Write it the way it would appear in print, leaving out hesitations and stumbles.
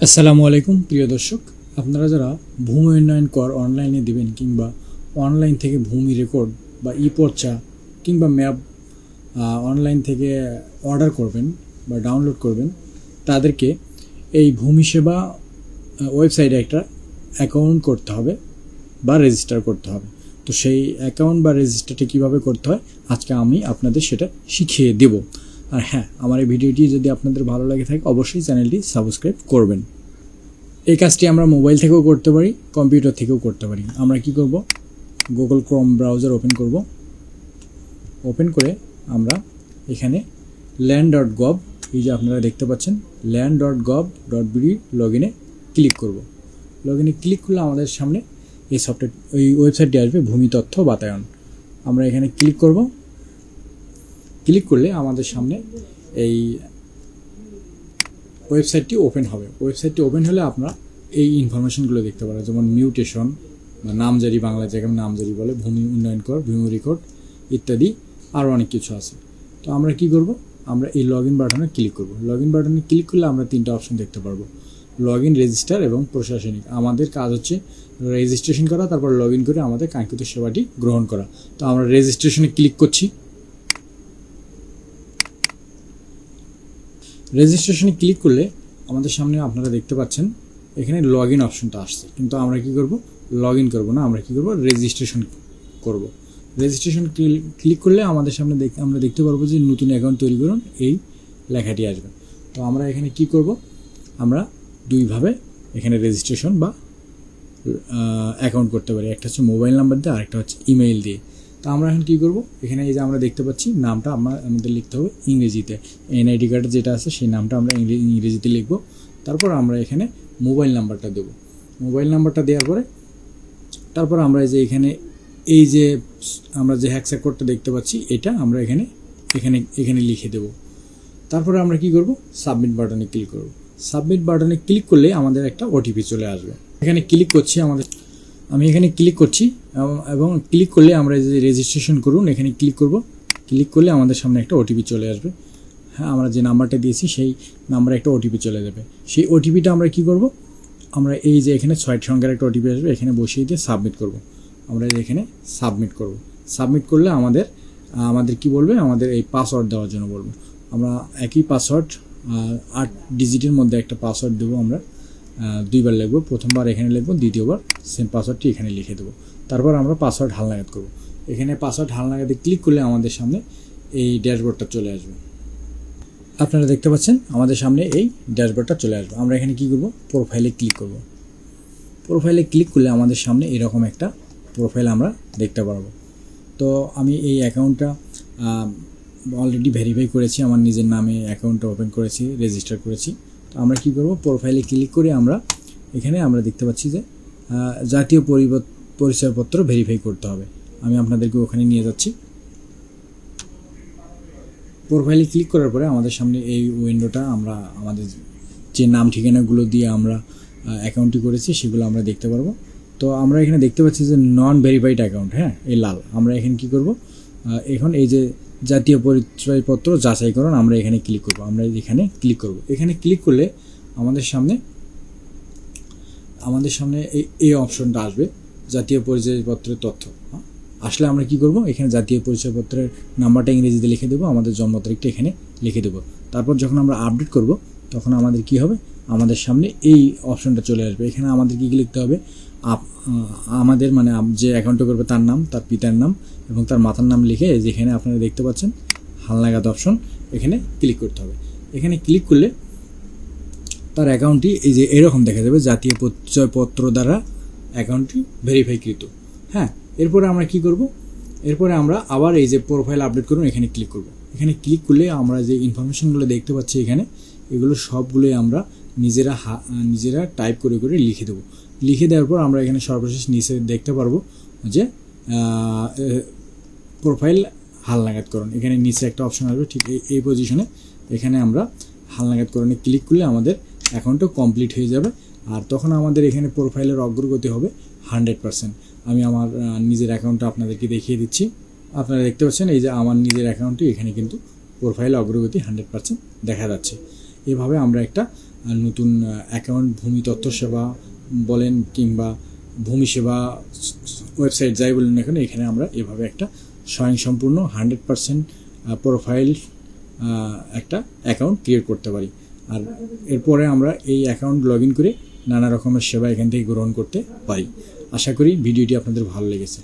আসসালামু আলাইকুম প্রিয় দর্শক, আপনারা যারা ভূমি উন্নয়ন কর অনলাইনে দেবেন কিংবা অনলাইন থেকে ভূমি রেকর্ড বা ই পর্চা কিংবা ম্যাপ অনলাইন থেকে অর্ডার করবেন বা ডাউনলোড করবেন, তাদেরকে এই ভূমি সেবা ওয়েবসাইটে একটা অ্যাকাউন্ট করতে হবে বা রেজিস্টার করতে হবে। তো সেই অ্যাকাউন্ট বা রেজিস্টারটা কীভাবে করতে হয় আজকে আমি আপনাদের সেটা শিখিয়ে দেব। আর হ্যাঁ, আমার এই ভিডিওটি যদি আপনাদের ভালো লাগে থাকে অবশ্যই চ্যানেলটি সাবস্ক্রাইব করবেন। এই কাজটি আমরা মোবাইল থেকেও করতে পারি, কম্পিউটার থেকেও করতে পারি। আমরা কি করব, গুগল ক্রোম ব্রাউজার ওপেন করব। ওপেন করে আমরা এখানে land.gov, এই যে আপনারা দেখতে পাচ্ছেন land.gov.bd লগইনে ক্লিক করব। লগইনে ক্লিক করলে আমাদের সামনে এই ওয়েবসাইটটি আসবে, ভূমি তথ্য বাতায়ন। আমরা এখানে ক্লিক করব। ক্লিক করলে আমাদের সামনে এই ওয়েবসাইটটি ওপেন হবে। ওয়েবসাইটটি ওপেন হলে আপনারা এই ইনফরমেশনগুলো দেখতে পারেন, যেমন মিউটেশন বা নামজারি, বাংলা জায়গায় নামজারি বলে, ভূমি উন্নয়ন কর, ভূমি রেকর্ড ইত্যাদি আরও অনেক কিছু আছে। তো আমরা কি করব, আমরা এই লগ ইন বাটনে ক্লিক করব। লগ ইন বাটনে ক্লিক করলে আমরা তিনটা অপশন দেখতে পারবো, লগ ইন, রেজিস্টার এবং প্রশাসনিক। আমাদের কাজ হচ্ছে রেজিস্ট্রেশন করা, তারপর লগ ইন করে আমাদের কাঙ্ক্ষিত সেবাটি গ্রহণ করা। তো আমরা রেজিস্ট্রেশনে ক্লিক করছি। রেজিস্ট্রেশনে ক্লিক করলে আমাদের সামনে আপনারা দেখতে পাচ্ছেন এখানে লগ ইন অপশনটা আসছে, কিন্তু আমরা কি করব, লগ ইন করবো না, আমরা কি করব, রেজিস্ট্রেশন করব। রেজিস্ট্রেশন ক্লিক করলে আমাদের সামনে আমরা দেখতে পারবো যে নতুন অ্যাকাউন্ট তৈরি করুন, এই লেখাটি আসবে। তো আমরা এখানে কি করব, আমরা দুইভাবে এখানে রেজিস্ট্রেশন বা অ্যাকাউন্ট করতে পারি। একটা হচ্ছে মোবাইল নাম্বার দিয়ে, আরেকটা হচ্ছে ইমেইল দিয়ে। তো আমরা এখন কী করব, এখানে এই যে আমরা দেখতে পাচ্ছি নামটা আমাদের লিখতে হবে ইংরেজিতে। এনআইডি কার্ডে যেটা আছে সেই নামটা আমরা ইংরেজিতে লিখব। তারপর আমরা এখানে মোবাইল নাম্বারটা দেব। মোবাইল নাম্বারটা দেওয়ার পরে তারপর আমরা এখানে এই যে আমরা যে হ্যাকসা কোডটা দেখতে পাচ্ছি এটা আমরা এখানে লিখে দেব। তারপরে আমরা কি করব, সাবমিট বাটনে ক্লিক করব। সাবমিট বাটনে ক্লিক করলে আমাদের একটা ওটিপি চলে আসবে। এখানে ক্লিক করছি, আমি এখানে ক্লিক করছি এবং ক্লিক করলে আমরা যে রেজিস্ট্রেশন করুন এখানে ক্লিক করব। ক্লিক করলে আমাদের সামনে একটা ওটিপি চলে আসবে। হ্যাঁ, আমরা যে নাম্বারটা দিয়েছি সেই নাম্বারে একটা ওটিপি চলে যাবে। সেই ওটিপিটা আমরা কি করব, আমরা এই যে এখানে 6 সংখ্যার একটা ওটিপি আসবে, এখানে বসিয়ে দিয়ে সাবমিট করব। আমরা এখানে সাবমিট করব। সাবমিট করলে আমাদের কি বলবে, আমাদের এই পাসওয়ার্ড দেওয়ার জন্য বলবো। আমরা একই পাসওয়ার্ড 8 ডিজিটের মধ্যে একটা পাসওয়ার্ড দেবো। আমরা দুইবার লিখবো, প্রথমবার এখানে লিখবো, দ্বিতীয়বার সেম পাসওয়ার্ডটি এখানে লিখে দেবো। তারপর আমরা পাসওয়ার্ড হালনাগাদ করব। এখানে পাসওয়ার্ড হালনাগাদে ক্লিক করলে আমাদের সামনে এই ড্যাশবোর্ডটা চলে আসবে। আপনারা দেখতে পাচ্ছেন আমাদের সামনে এই ড্যাশবোর্ডটা চলে আসবে। আমরা এখানে কি করব, প্রোফাইলে ক্লিক করব। প্রোফাইলে ক্লিক করলে আমাদের সামনে এরকম একটা প্রোফাইল আমরা দেখতে পারবো। তো আমি এই অ্যাকাউন্টটা অলরেডি ভেরিফাই করেছি, আমার নিজের নামে অ্যাকাউন্টটা ওপেন করেছি, রেজিস্টার করেছি। তো আমরা কি করব, প্রোফাইলে ক্লিক করে এখানে আমরা দেখতে পাচ্ছি যে জাতীয় পরিচয়পত্র ভেরিফাই করতে হবে। আমি আপনাদেরকে ওখানে নিয়ে যাচ্ছি। প্রোফাইলে ক্লিক করার পরে আমাদের সামনে এই উইন্ডোটা, আমরা আমাদের যে নাম ঠিকানাগুলো দিয়ে আমরা অ্যাকাউন্টটি করেছি সেগুলো আমরা দেখতে পারবো। তো আমরা এখানে দেখতে পাচ্ছি যে নন ভেরিফাইড অ্যাকাউন্ট, হ্যাঁ, এই লাল। আমরা এখানে কি করব, এখন এই যে জাতীয় পরিচয়পত্র যাচাইকরণ, আমরা এখানে ক্লিক করব। আমরা এখানে ক্লিক করব। এখানে ক্লিক করলে আমাদের সামনে এই অপশনটা আসবে, জাতীয় পরিচয়পত্রের তথ্য। আসলে আমরা কি করব, এখানে জাতীয় পরিচয়পত্রের নাম্বারটা ইংরেজিতে লিখে দেবো, আমাদের জন্ম তারিখটা এখানে লিখে দেবো। তারপর যখন আমরা আপডেট করব তখন আমাদের কি হবে, আমাদের সামনে এই অপশনটা চলে আসবে। এখানে আমাদের কি লিখতে হবে, আমাদের মানে যে অ্যাকাউন্টটা করবে তার নাম, তার পিতার নাম এবং তার মাতার নাম লিখে যেখানে আপনারা দেখতে পাচ্ছেন হালনাগাদ অপশন, এখানে ক্লিক করতে হবে। এখানে ক্লিক করলে তার অ্যাকাউন্টটি এই যে এরকম দেখা যাবে, জাতীয় পরিচয়পত্র দ্বারা অ্যাকাউন্টটি ভেরিফাইকৃত। হ্যাঁ, এরপরে আমরা কি করব, এরপরে আমরা আবার এই যে প্রোফাইল আপডেট করুন এখানে ক্লিক করব। এখানে ক্লিক করলে আমরা যে ইনফরমেশনগুলো দেখতে পাচ্ছি এগুলো সবগুলোই আমরা নিজেরা টাইপ করে লিখে দেবো। লিখে দেওয়ার পর আমরা এখানে সর্বশেষ নিচে দেখতে পারবো যে প্রোফাইল হালনাগাদকরণ, এখানে নিচে একটা অপশন আসবে ঠিক এই পজিশনে। এখানে আমরা হালনাগাদকরণে ক্লিক করলে আমাদের অ্যাকাউন্টটা কমপ্লিট হয়ে যাবে। আর তখন আমাদের এখানে প্রোফাইলের অগ্রগতি হবে 100%। আমি আমার নিজের অ্যাকাউন্টটা আপনাদেরকে দেখিয়ে দিচ্ছি। আপনারা দেখতে পাচ্ছেন এই যে আমার নিজের অ্যাকাউন্টটি, এখানে কিন্তু প্রোফাইল অগ্রগতি 100% দেখা যাচ্ছে। এভাবে আমরা একটা নতুন অ্যাকাউন্ট ভূমি তথ্য সেবা বলেন কিংবা ভূমি সেবা ওয়েবসাইট যাই বলেন না কেন, এখানে আমরা এভাবে একটা স্বয়ংসম্পূর্ণ 100% প্রোফাইল একটা অ্যাকাউন্ট ক্রিয়েট করতে পারি। আর এরপরে আমরা এই অ্যাকাউন্ট লগ ইন করে নানা রকমের সেবা এখান থেকে গ্রহণ করতে পারি। আশা করি ভিডিওটি আপনাদের ভালো লেগেছে।